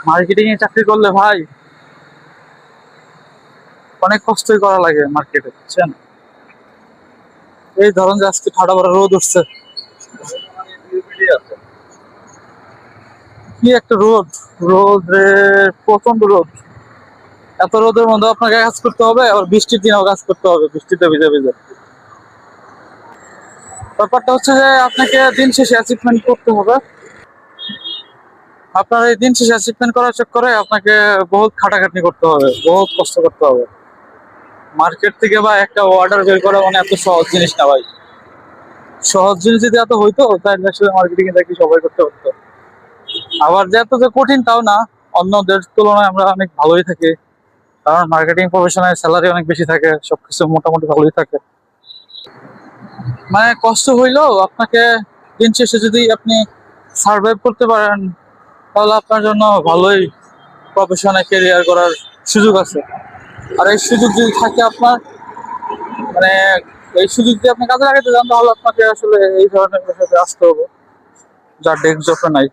Marketing এ চাকরি করলে ভাই অনেক কষ্টই করা লাগে মার্কেটে, বুঝছেন? এই ধরুন যে আজকে ঠাডা ভরা রোদ উঠছে, কি একটা রোদ! রোদ রে, প্রচন্ড রোদ। এত রোদের মধ্যে আপনাকে কাজ করতে হবে, আবার বৃষ্টির দিনেও কাজ করতে হবে, বৃষ্টিতে ভিজে ভিজে। ব্যাপারটা হচ্ছে যে আপনাকে দিন শেষে অ্যাচিভমেন্ট করতে হবে। আপনার এই দিন শেষে অ্যাচিভমেন্ট করার চক্করে আপনাকে বহুত খাটাখাটনি করতে হবে, বহুত কষ্ট করতে হবে। মার্কেট থেকে বা একটা অর্ডার বের করা মানে এত সহজ জিনিস না ভাই। সহজ জিনিস যদি এত হইতো তাহলে আসলে মার্কেটিং এ চাকরি সবাই করতে পারতো। আবার যে এত যে কঠিন তাও না, অন্যদের তুলনায় আমরা অনেক ভালোই থাকি। কারণ মার্কেটিং প্রফেশনের স্যালারি অনেক বেশি থাকে, সবকিছু মোটামুটি ভালোই থাকে। মানে কষ্ট হইলেও আপনাকে দিন শেষে যদি আপনি সার্ভাইভ করতে পারেন তাহলে আপনার জন্য ভালোই প্রফেশনে ক্যারিয়ার করার সুযোগ আছে। আর এই সুযোগ যদি থাকে আপনার, মানে এই সুযোগ যদি আপনি কাজে লাগাতে চান তাহলে আপনাকে আসলে এই ধরনের পেশাতে আসতে হবে, যা ডেস্ক জবে নাই।